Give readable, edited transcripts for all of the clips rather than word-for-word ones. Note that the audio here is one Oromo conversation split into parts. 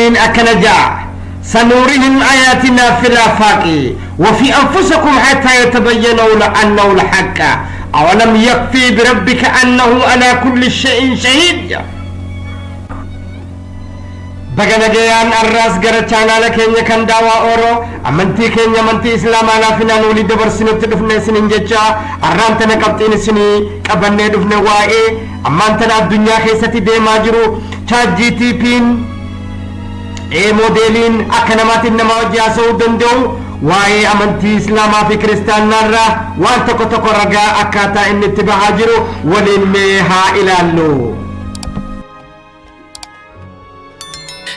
ربين أكنجا سنوريهم آياتنا في الآفاق وفي أنفسكم حتى يتبينوا أنه الحق أولم يكفي بربك أنه على كل شيء شهيد بغنا جيان الراس غير channel كينيا كان داوا اورو امنتي كينيا منتي اسلام على فينا نولي دبرسن تدفنا سنين جچا ارانتنا قبطين سني قبنه دفنا واي امانتنا الدنيا خيستي دي ماجرو ChatGPT اي موديلين اكنمات انما وجاسو دندو واي امنتي اسلام في كريستيان نرا وانت كتو رغا اكاتا ان تبهاجرو ولمها الى اللو.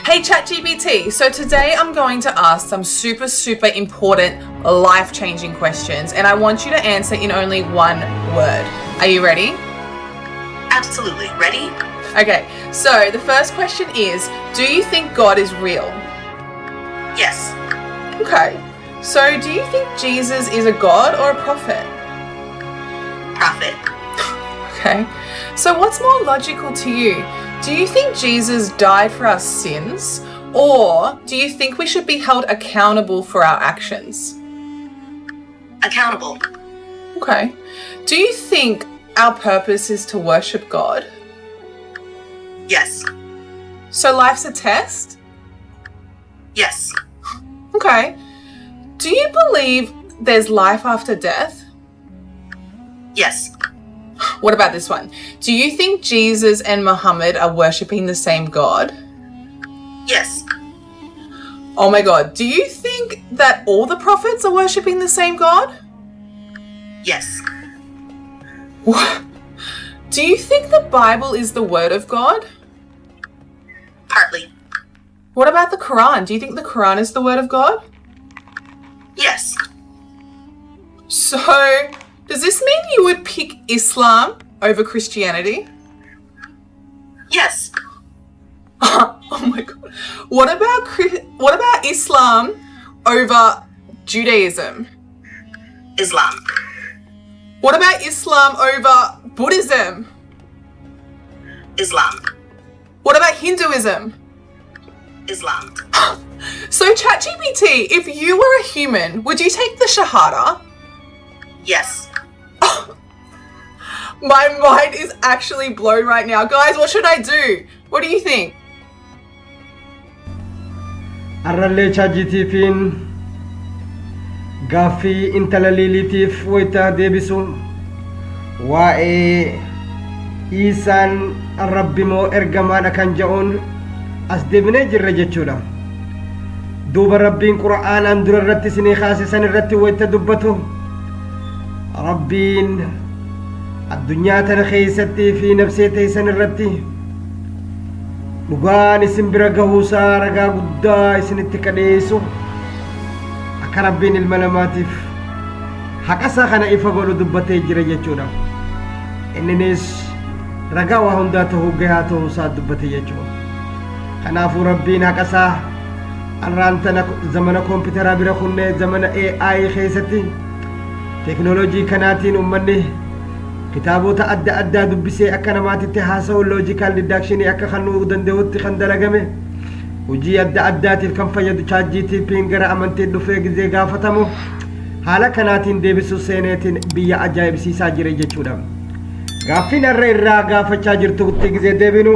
Hey ChatGPT, so today I'm going to ask some super important life-changing questions and I want you to answer in only one word. Are you ready? Absolutely. Ready? Okay, so the first question is, do you think God is real? Yes. Okay, so do you think Jesus is a god or a prophet? Prophet. Okay, so what's more logical to you? Do you think Jesus died for our sins, or do you think we should be held accountable for our actions? Accountable. Okay. Do you think our purpose is to worship God? Yes. So life's a test? Yes. Okay. Do you believe there's life after death? Yes. What about this one? Do you think Jesus and Muhammad are worshipping the same God? Yes. Oh my God. Do you think that all the prophets are worshipping the same God? Yes. What? Do you think the Bible is the word of God? Partly. What about the Quran? Do you think the Quran is the word of God? Yes. So, does this mean you would pick Islam over Christianity? Yes. Oh my God. What about Islam over Judaism? Islam. What about Islam over Buddhism? Islam. What about Hinduism? Islam. So ChatGPT, if you were a human, would you take the Shahada? Yes. My mind is actually blown right now. Guys, what should I do? What do you think? Arralle ChatGPT gafi intala lilitif wayta debisu wae isan rabbi mo ergamada kan jaun as debine jirra jechuudha duba rabbiin qur'aanan durarratti sinii khaasisan irratti wayta dubbatu rabbiin addunyaa tana keessatti fi nafsee teessan irratti dhugaan isin bira gahuusaa ragaa guddaa isinitti kadheessu akka rabbiin ilma namaatiif haqasaa kana ifa godhu dubbatee jira jechuudha inninis ragaa waa hundaa ta'uu gahaa ta'uusaa dubbate jechuudha kanaafuu rabbiin haqasaa arraantana zamana koompiteraa bira kunnee zamana AI keessatti teknoolojii kanaatiin ummanni kitaabota adda addaa dubbisee akka namaatitti haasa'u logical deduction akka kannuu danda'utti kan dalagame hojii adda addaatiif kan fayyadu ChatGPT gara amantii dhufee gizee gaafatamu haala kanaatiin deebisuu seeneetiin biyya ajaa'ibsiisaa jira jechuudha gaaffiin irraa gaafachaa jirtutti gizee deebinu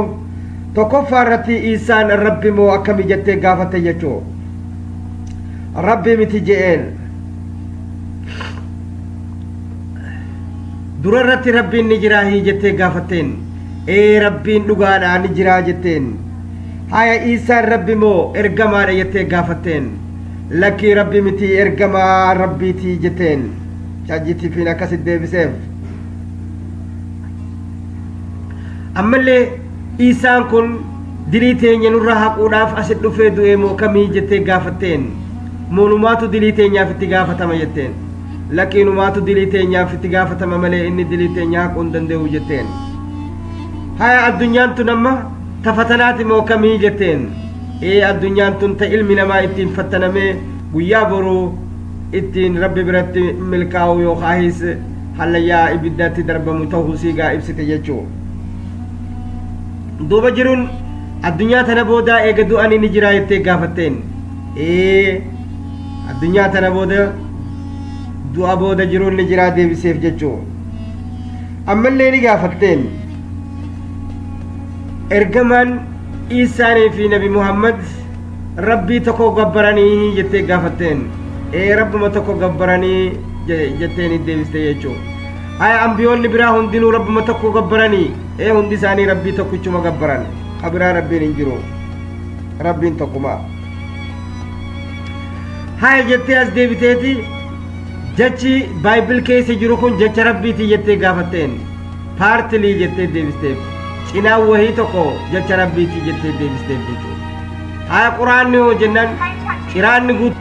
tokkoffaa irratti isaan rabbi moo akkami jettee gaafatte jechuudha rabbi miti je'een durarratti rabbiin ni jira hii jettee gaafatteen rabbiin dhugaadhaan ni jira jetteen haya isaan rabbi moo ergamaadha jettee gaafatteen lakkii rabbi miti ergamaa rabbiitii jetteen ChatGPT'n akkasit deebiseef ammallee isaan kun dilii teenya nurra haquudhaaf asit dhufee du'e moo kamii jettee gaafatteen moonumaatu dilii teenyaaf itti gaafatama jetteen lakiinumaatu dilii teenyaaf itti gaafatama malee inni dilii teenyaa haquu hin danda'u jetteen haya addunyaan tun amma tafatanaati moo kamii jetteen addunyaan tun ta ilmi namaa ittiin fattanamee guyyaa boruu ittiin rabbi biratti milkaa'u yookaahis hallayyaa ibiddaatti darbamu ta'uu siigaa ibsite jechuu duuba jiruun addunyaa tana booda eega du'anii ni jira jettee gaafatteen addunyaa tana booda du'a booda jiruun ni jira deebiseef jechuu ammallee ni gaafatteen ergamaan Isaanii fi Nabi Muhammad rabbii tokko gabbaranii jettee gaafatteen rabbuma tokko gabbaranii jettee ni deebiste jechuu ay ambiyoonni biraa hundinuu rabbuma tokko gabbaranii hundi isaanii rabbii tokkichuma gabbaran kabiraa rabbiin hin jiru rabbiin tokkuma hay jettee as deebiteeti jechi Bible keessa jiru kun jecha rabbiiti jettee gaafatteen partly jettee deebisteef cinaa wahii tokko jecha rabbiiti jettee deebisteef jechuudha hay quraanni hoo jennaan qiraanni guut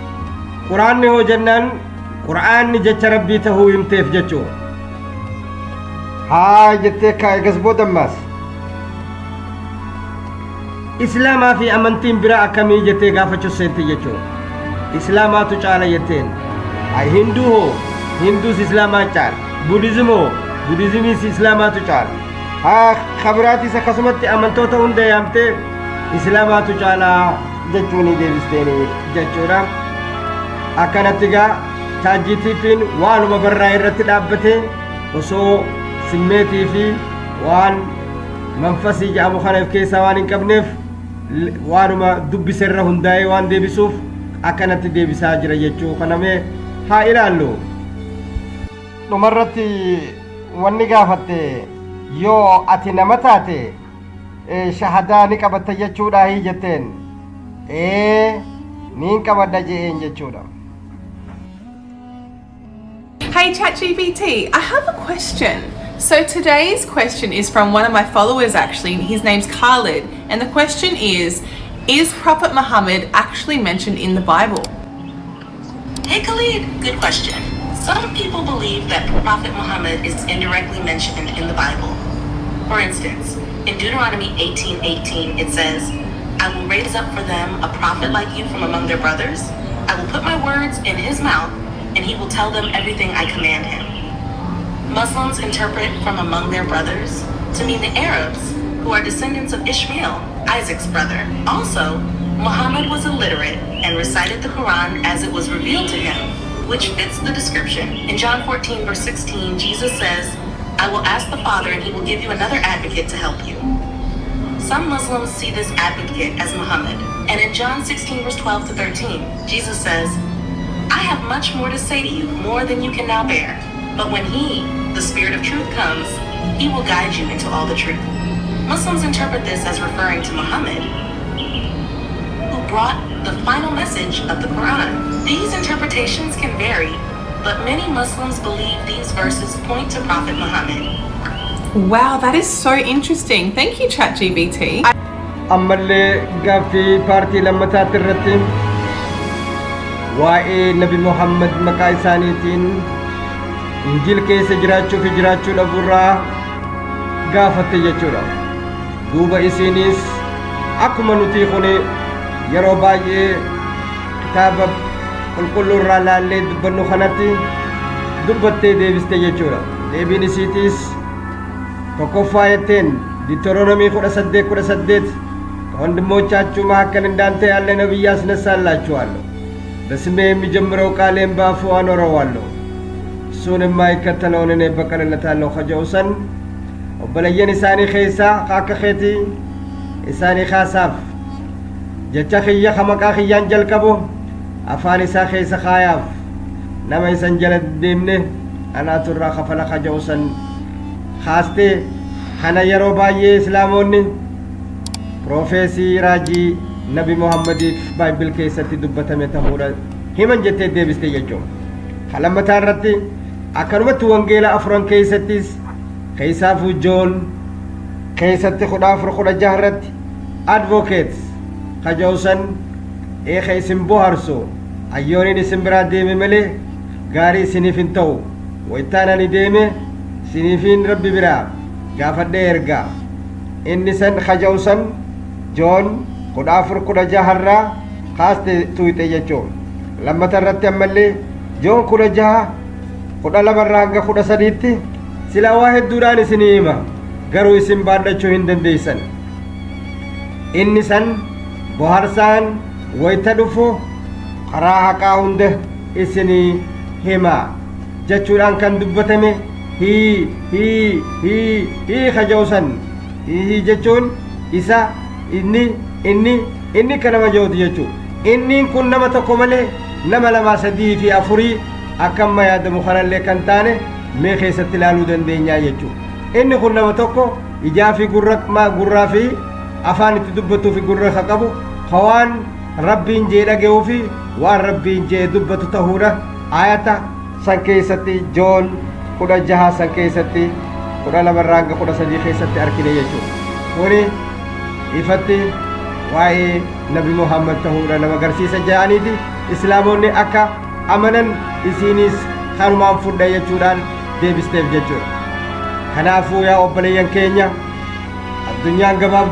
quraanni hoo jennaan quraanni jecha rabbii tahuu himteef jechuudha haa jettee eegas boodammaas islaamaa fi amantiin biraa akkamii jettee gaafachuu seente jechuudha islaamaatu caala jetteen ay hinduu hoo hinduus islaamaa caala budizim hoo budizimiis islaamaatu caala haa kabiraatis akkasumatti amantoota hunda yaamtee islaamaatu caala jechuun deebisteeni jechuudha akkanatti gaa ChatGPT'n waanuma barraa irratti dhaabbate osoo simmeetii fi waan manfasii jedhamu kana keessaa waan hin qabneef waanuma dubbiserra hundaa'ee waan deebisuuf akkanatti deebisaa jira jechuu kanamee haa ilaallu dhumarratti wanni gaafatte yoo ati nama taate shahadaa ni qabatta jechuudha hii jetteen niin qabadha je'een jechuudha. Hey ChatGPT, I have a question. So today's question is from one of my followers actually, his name's Khalid, and the question is Prophet Muhammad actually mentioned in the Bible? Hey Khalid, good question. Some people believe that Prophet Muhammad is indirectly mentioned in the Bible. For instance, in Deuteronomy 18:18 it says, I will raise up for them a prophet like you from among their brothers. I will put my words in his mouth, and he will tell them everything I command him. Muslims interpret from among their brothers to mean the Arabs, who are descendants of Ishmael, Isaac's brother. Also, Muhammad was illiterate and recited the Quran as it was revealed to him, which fits the description. In John 14 verse 16, Jesus says, I will ask the Father and he will give you another advocate to help you. Some Muslims see this advocate as Muhammad. And in John 16 verse 12 to 13, Jesus says, I have much more to say to you, more than you can now bear. But when he, the Spirit of truth, comes, he will guide you into all the truth. Muslims interpret this as referring to Muhammad, who brought the final message of the Quran. These interpretations can vary, but many Muslims believe these verses point to Prophet Muhammad. Wow, that is so interesting. Thank you, ChatGPT. ammallee gaaffii paartii lammataatti irratti waa'ee Nabi Muhammad maqaa isaaniitiin injil keessa jiraachuu fi jiraachuu dhabuurraa gaafatte jechuudha. Duuba isiinis akkuma nuti kun yeroo baay'ee kitaaba qulqulluurraa laallee dubbannu kanatti dubbattee deebiste jechuudha. Deebiin isiitiis tokkoffaa jetteen Deuteronomy 18:18 ወንድሞቻችሁም መካከል እንዳንተ ያለ ነብይ አስነሳላችኋለሁ በስሜ የሚጀምረው ቃሌን በአፉ አኖረዋለሁ እሱን የማይከተለውን እኔ በቀልለታለሁ ከጀውሰን ወበለየን ኢሳኒ ኸይሳ ካከኸቲ ኢሳኒ ኻሳፍ ጀቻ ኸየ ኸመቃ ኸያን ጀልቀቦ አፋን ኢሳ ኸይሳ ኻያፍ ነመ ኢሰን ጀለት ዴምነ አናቱራ ኸፈለ ከጀውሰን ኻስቴ ኸነ የሮ ባየ እስላሞኒ Profeesii raajii Nabi Muhammadiif Baaybil keessatti dubbatame ta'uudha himan jettee deebiste jechuudha. Halammataa irratti akkanumatti wangeela afran keessattis keessaafuu Joon keessatti 14:16 irratti advocates kajawsan eeka isin bohaarsu ayyooniin isin biraa deeme malee gaarii isiniif hin ta'u wayitaanani deeme isiniifin Rabbi biraa gaafadhee ergaa inni san kajawsan John 14:16 kaaste tuyte jechuun lammata irratti ammallee John 16:12 hanga 13tti sila waa hedduudhaan isinii hima garuu isin baadhachuu hin dandeessan inni san boharsaan wayta dhufu karaa haqaa hunda isinii hima jechuudhaan kan dubbatame hi kajawsan hi jechuun isa inni kan nama jawtu jechuu inniin kun nama tokko malee nama lama sadii fi afurii akkamma yaadamu kanallee kan taane mee keessatti ilaaluu dandeenyaa jechuu inni kun nama tokko ijaa fi gurraa fi afaan itti dubbatuu fi gurra ka qabu waan rabbiin jee dhaga'uu fi waan rabbiin jee dubbatu ta'uudha ayata san keessatti joon 16 san keessatti 12 13 keessatti arkine jechuudha kuni ifatti waa'ee nabi Muhammad ta'uudha nama agarsiisa ja'aniiti islaamonni akka amanan isiinis kanumaan fudha jechuudhaan deebisteef jechuudha kanaafuu yaa obboleeyyan keenya addunyaan gabaabdu